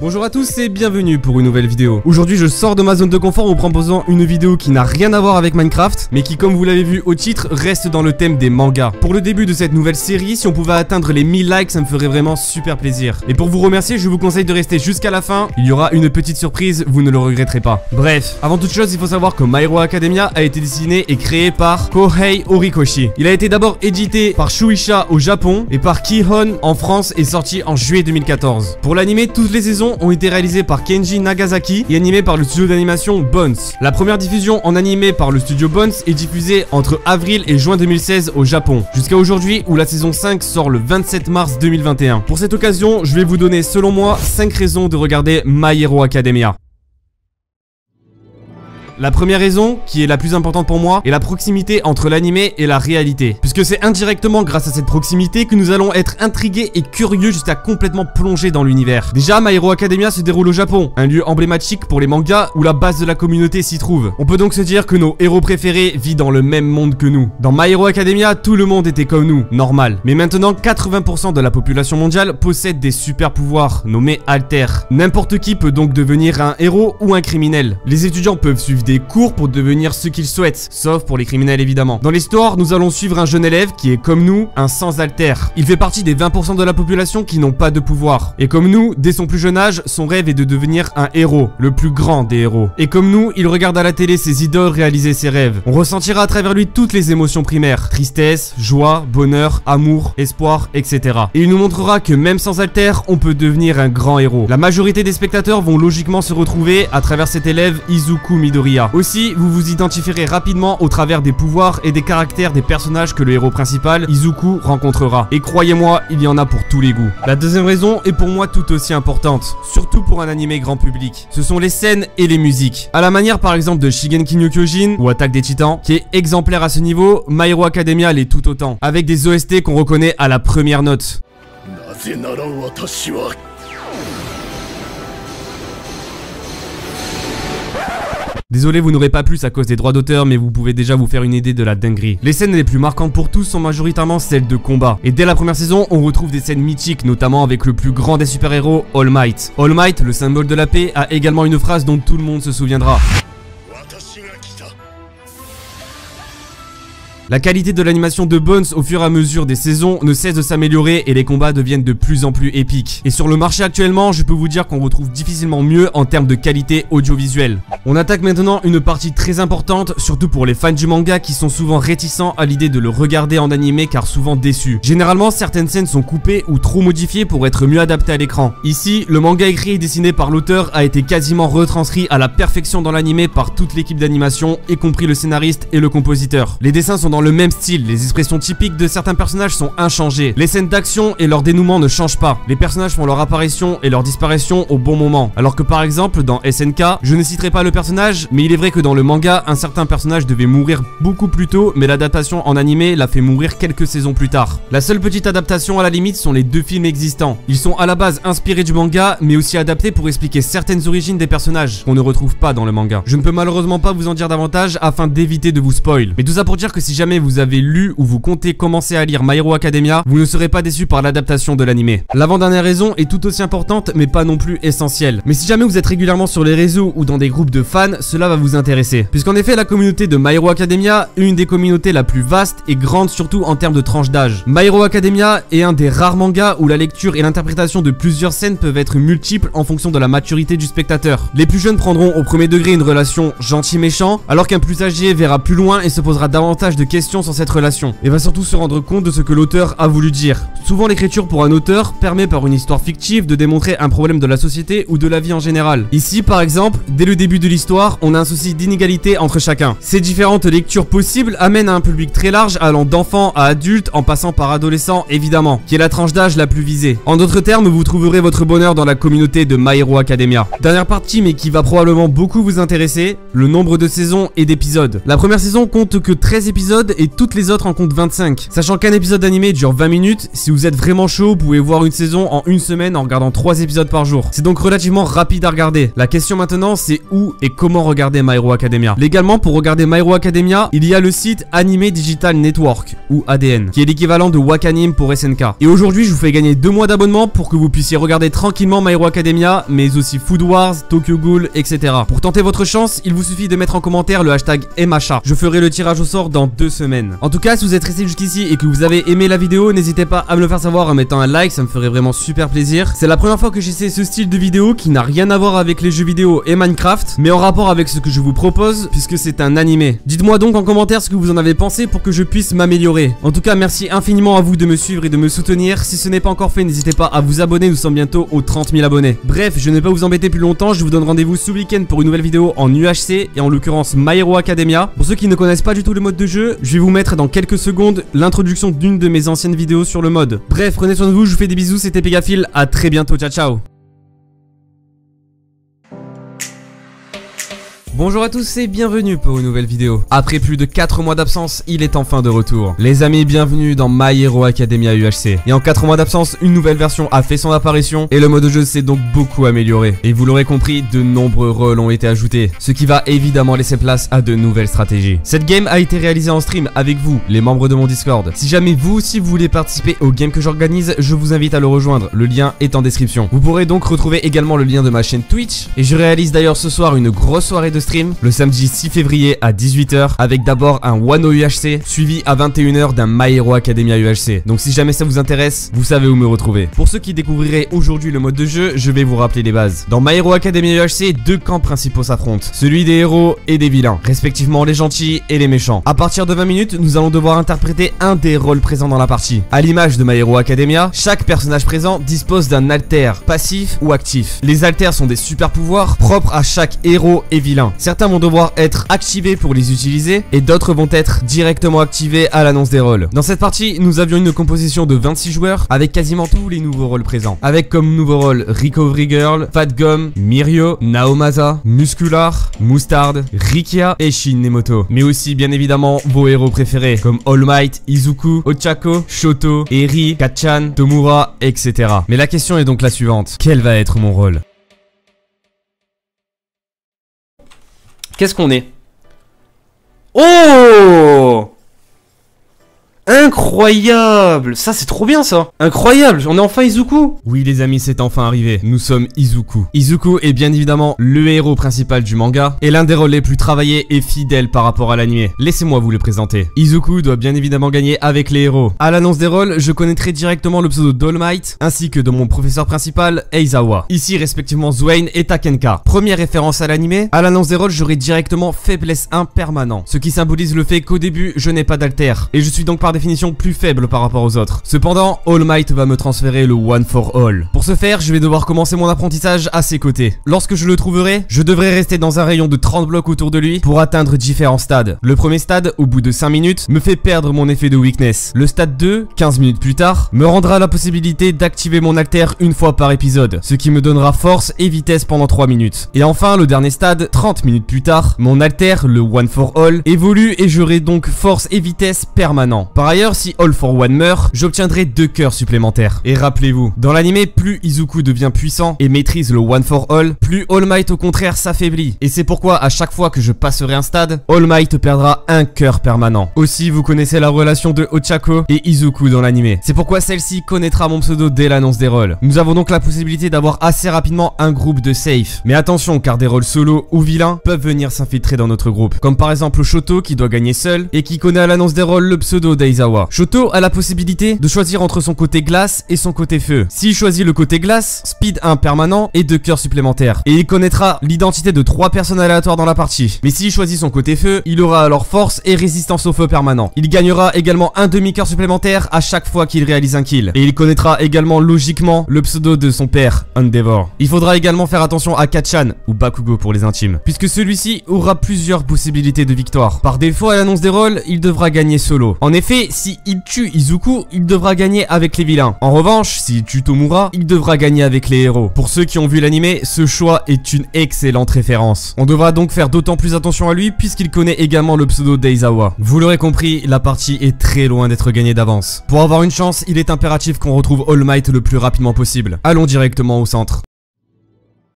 Bonjour à tous et bienvenue pour une nouvelle vidéo. Aujourd'hui je sors de ma zone de confort en vous proposant une vidéo qui n'a rien à voir avec Minecraft, mais qui, comme vous l'avez vu au titre, reste dans le thème des mangas. Pour le début de cette nouvelle série, si on pouvait atteindre les 1000 likes, ça me ferait vraiment super plaisir. Et pour vous remercier, je vous conseille de rester jusqu'à la fin, il y aura une petite surprise, vous ne le regretterez pas. Bref, avant toute chose, il faut savoir que My Hero Academia a été dessiné et créé par Kohei Horikoshi. Il a été d'abord édité par Shueisha au Japon et par Kihon en France et sorti en juillet 2014. Pour l'anime, toutes les saisons ont été réalisées par Kenji Nagasaki et animées par le studio d'animation Bones. La première diffusion en animé par le studio Bones est diffusée entre avril et juin 2016 au Japon, jusqu'à aujourd'hui où la saison 5 sort le 27 mars 2021. Pour cette occasion, je vais vous donner selon moi 5 raisons de regarder My Hero Academia. La première raison, qui est la plus importante pour moi, est la proximité entre l'animé et la réalité. Puisque c'est indirectement grâce à cette proximité que nous allons être intrigués et curieux jusqu'à complètement plonger dans l'univers. Déjà, My Hero Academia se déroule au Japon, un lieu emblématique pour les mangas où la base de la communauté s'y trouve. On peut donc se dire que nos héros préférés vivent dans le même monde que nous. Dans My Hero Academia, tout le monde était comme nous, normal. Mais maintenant, 80% de la population mondiale possède des super pouvoirs, nommés Alter. N'importe qui peut donc devenir un héros ou un criminel. Les étudiants peuvent suivre des cours pour devenir ce qu'ils souhaitent, sauf pour les criminels évidemment. Dans l'histoire, nous allons suivre un jeune élève qui est comme nous, un sans alter. Il fait partie des 20% de la population qui n'ont pas de pouvoir. Et comme nous, dès son plus jeune âge, son rêve est de devenir un héros, le plus grand des héros. Et comme nous, il regarde à la télé ses idoles réaliser ses rêves. On ressentira à travers lui toutes les émotions primaires, tristesse, joie, bonheur, amour, espoir, etc. Et il nous montrera que même sans alter, on peut devenir un grand héros. La majorité des spectateurs vont logiquement se retrouver à travers cet élève Izuku Midoriya. Aussi, vous vous identifierez rapidement au travers des pouvoirs et des caractères des personnages que le héros principal, Izuku, rencontrera. Et croyez-moi, il y en a pour tous les goûts. La deuxième raison est pour moi tout aussi importante, surtout pour un animé grand public. Ce sont les scènes et les musiques. À la manière par exemple de Shingeki no Kyojin ou Attaque des Titans, qui est exemplaire à ce niveau, My Hero Academia l'est tout autant, avec des OST qu'on reconnaît à la première note. Désolé, vous n'aurez pas plus à cause des droits d'auteur, mais vous pouvez déjà vous faire une idée de la dinguerie. Les scènes les plus marquantes pour tous sont majoritairement celles de combat. Et dès la première saison, on retrouve des scènes mythiques, notamment avec le plus grand des super-héros, All Might. All Might, le symbole de la paix, a également une phrase dont tout le monde se souviendra. La qualité de l'animation de Bones au fur et à mesure des saisons ne cesse de s'améliorer et les combats deviennent de plus en plus épiques. Et sur le marché actuellement, je peux vous dire qu'on retrouve difficilement mieux en termes de qualité audiovisuelle. On attaque maintenant une partie très importante, surtout pour les fans du manga qui sont souvent réticents à l'idée de le regarder en animé car souvent déçus. Généralement, certaines scènes sont coupées ou trop modifiées pour être mieux adaptées à l'écran. Ici, le manga écrit et dessiné par l'auteur a été quasiment retranscrit à la perfection dans l'animé par toute l'équipe d'animation, y compris le scénariste et le compositeur. Les dessins sont dans le même style, les expressions typiques de certains personnages sont inchangées. Les scènes d'action et leur dénouement ne changent pas. Les personnages font leur apparition et leur disparition au bon moment. Alors que par exemple dans SNK, je ne citerai pas le personnage, mais il est vrai que dans le manga, un certain personnage devait mourir beaucoup plus tôt, mais l'adaptation en animé l'a fait mourir quelques saisons plus tard. La seule petite adaptation à la limite sont les 2 films existants. Ils sont à la base inspirés du manga, mais aussi adaptés pour expliquer certaines origines des personnages qu'on ne retrouve pas dans le manga. Je ne peux malheureusement pas vous en dire davantage afin d'éviter de vous spoil. Mais tout ça pour dire que si jamais vous avez lu ou vous comptez commencer à lire My Hero Academia, vous ne serez pas déçu par l'adaptation de l'animé. L'avant-dernière raison est tout aussi importante mais pas non plus essentielle. Mais si jamais vous êtes régulièrement sur les réseaux ou dans des groupes de fans, cela va vous intéresser. Puisqu'en effet la communauté de My Hero Academia est une des communautés la plus vaste et grande surtout en termes de tranche d'âge. My Hero Academia est un des rares mangas où la lecture et l'interprétation de plusieurs scènes peuvent être multiples en fonction de la maturité du spectateur. Les plus jeunes prendront au premier degré une relation gentil-méchant, alors qu'un plus âgé verra plus loin et se posera davantage de questions sur cette relation et va surtout se rendre compte de ce que l'auteur a voulu dire. Souvent l'écriture pour un auteur permet par une histoire fictive de démontrer un problème de la société ou de la vie en général. Ici par exemple, dès le début de l'histoire, on a un souci d'inégalité entre chacun. Ces différentes lectures possibles amènent à un public très large allant d'enfants à adultes en passant par adolescents évidemment, qui est la tranche d'âge la plus visée. En d'autres termes, vous trouverez votre bonheur dans la communauté de My Hero Academia. Dernière partie mais qui va probablement beaucoup vous intéresser, le nombre de saisons et d'épisodes. La première saison compte que 13 épisodes modes et toutes les autres en comptent 25. Sachant qu'un épisode d'animé dure 20 minutes, si vous êtes vraiment chaud, vous pouvez voir une saison en une semaine en regardant 3 épisodes par jour. C'est donc relativement rapide à regarder. La question maintenant, c'est où et comment regarder My Hero Academia. Légalement, pour regarder My Hero Academia, il y a le site Anime Digital Network, ou ADN, qui est l'équivalent de Wakanim pour SNK. Et aujourd'hui, je vous fais gagner 2 mois d'abonnement pour que vous puissiez regarder tranquillement My Hero Academia, mais aussi Food Wars, Tokyo Ghoul, etc. Pour tenter votre chance, il vous suffit de mettre en commentaire le hashtag MHA. Je ferai le tirage au sort dans 2 semaines. En tout cas, si vous êtes resté jusqu'ici et que vous avez aimé la vidéo, n'hésitez pas à me le faire savoir en mettant un like, ça me ferait vraiment super plaisir. C'est la première fois que j'essaie ce style de vidéo qui n'a rien à voir avec les jeux vidéo et Minecraft, mais en rapport avec ce que je vous propose, puisque c'est un animé. Dites-moi donc en commentaire ce que vous en avez pensé pour que je puisse m'améliorer. En tout cas, merci infiniment à vous de me suivre et de me soutenir. Si ce n'est pas encore fait, n'hésitez pas à vous abonner, nous sommes bientôt aux 30 000 abonnés. Bref, je ne vais pas vous embêter plus longtemps, je vous donne rendez-vous ce week-end pour une nouvelle vidéo en UHC, et en l'occurrence My Hero Academia. Pour ceux qui ne connaissent pas du tout le mode de jeu, je vais vous mettre dans quelques secondes l'introduction d'une de mes anciennes vidéos sur le mode. Bref, prenez soin de vous, je vous fais des bisous, c'était Pégafil, à très bientôt, ciao ciao. Bonjour à tous et bienvenue pour une nouvelle vidéo. Après plus de 4 mois d'absence, il est enfin de retour. Les amis, bienvenue dans My Hero Academia UHC. Et en 4 mois d'absence, une nouvelle version a fait son apparition et le mode de jeu s'est donc beaucoup amélioré. Et vous l'aurez compris, de nombreux rôles ont été ajoutés, ce qui va évidemment laisser place à de nouvelles stratégies. Cette game a été réalisée en stream avec vous, les membres de mon Discord. Si jamais vous aussi vous voulez participer au game que j'organise, je vous invite à le rejoindre, le lien est en description. Vous pourrez donc retrouver également le lien de ma chaîne Twitch. Et je réalise d'ailleurs ce soir une grosse soirée de stream le samedi 6 février à 18 h avec d'abord un Wano UHC suivi à 21 h d'un My Hero Academia UHC. Donc si jamais ça vous intéresse, vous savez où me retrouver. Pour ceux qui découvriraient aujourd'hui le mode de jeu, je vais vous rappeler les bases. Dans My Hero Academia UHC, 2 camps principaux s'affrontent, celui des héros et des vilains, respectivement les gentils et les méchants. À partir de 20 minutes, nous allons devoir interpréter un des rôles présents dans la partie. À l'image de My Hero Academia, chaque personnage présent dispose d'un alter, passif ou actif. Les alters sont des super pouvoirs propres à chaque héros et vilain. Certains vont devoir être activés pour les utiliser et d'autres vont être directement activés à l'annonce des rôles. Dans cette partie, nous avions une composition de 26 joueurs avec quasiment tous les nouveaux rôles présents. Avec comme nouveaux rôles Recovery Girl, Fat Gum, Mirio, Naomasa, Muscular, Mustard, Rikia et Shin Nemoto. Mais aussi bien évidemment vos héros préférés comme All Might, Izuku, Ochako, Shoto, Eri, Kachan, Tomura, etc. Mais la question est donc la suivante. Quel va être mon rôle ? Qu'est-ce qu'on est? Oh! Incroyable! Ça c'est trop bien ça! Incroyable! On est enfin Izuku! Oui les amis, c'est enfin arrivé. Nous sommes Izuku. Izuku est bien évidemment le héros principal du manga et l'un des rôles les plus travaillés et fidèles par rapport à l'anime. Laissez-moi vous le présenter. Izuku doit bien évidemment gagner avec les héros. À l'annonce des rôles, je connaîtrai directement le pseudo d'All Might ainsi que de mon professeur principal, Eizawa. Ici respectivement Swain et Takenka. Première référence à l'anime, à l'annonce des rôles, j'aurai directement faiblesse 1 permanent. Ce qui symbolise le fait qu'au début, je n'ai pas d'alter. Et je suis donc par définition plus faible par rapport aux autres. Cependant, All Might va me transférer le One for All. Pour ce faire, je vais devoir commencer mon apprentissage à ses côtés. Lorsque je le trouverai, je devrai rester dans un rayon de 30 blocs autour de lui pour atteindre différents stades. Le premier stade, au bout de 5 minutes, me fait perdre mon effet de weakness. Le stade 2, 15 minutes plus tard, me rendra la possibilité d'activer mon alter une fois par épisode, ce qui me donnera force et vitesse pendant 3 minutes. Et enfin, le dernier stade, 30 minutes plus tard, mon alter, le One for All, évolue et j'aurai donc force et vitesse permanent. Par ailleurs, si All for One meurt, j'obtiendrai 2 cœurs supplémentaires. Et rappelez-vous, dans l'anime, plus Izuku devient puissant et maîtrise le One for All, plus All Might au contraire s'affaiblit. Et c'est pourquoi à chaque fois que je passerai un stade, All Might perdra 1 cœur permanent. Aussi, vous connaissez la relation de Ochako et Izuku dans l'anime. C'est pourquoi celle-ci connaîtra mon pseudo dès l'annonce des rôles. Nous avons donc la possibilité d'avoir assez rapidement un groupe de safe. Mais attention, car des rôles solo ou vilains peuvent venir s'infiltrer dans notre groupe. Comme par exemple Shoto qui doit gagner seul et qui connaît à l'annonce des rôles le pseudo d'Eizawa. Shoto a la possibilité de choisir entre son côté glace et son côté feu. S'il choisit le côté glace, speed 1 permanent et 2 cœurs supplémentaires. Et il connaîtra l'identité de 3 personnes aléatoires dans la partie. Mais s'il choisit son côté feu, il aura alors force et résistance au feu permanent. Il gagnera également un demi-cœur supplémentaire à chaque fois qu'il réalise un kill. Et il connaîtra également logiquement le pseudo de son père, Endeavor. Il faudra également faire attention à Kachan, ou Bakugo pour les intimes, puisque celui-ci aura plusieurs possibilités de victoire. Par défaut à l'annonce des rôles, il devra gagner solo. En effet, Mais si il tue Izuku, il devra gagner avec les vilains. En revanche, s'il tue Tomura, il devra gagner avec les héros. Pour ceux qui ont vu l'anime, ce choix est une excellente référence. On devra donc faire d'autant plus attention à lui puisqu'il connaît également le pseudo d'Eizawa. Vous l'aurez compris, la partie est très loin d'être gagnée d'avance. Pour avoir une chance, il est impératif qu'on retrouve All Might le plus rapidement possible. Allons directement au centre.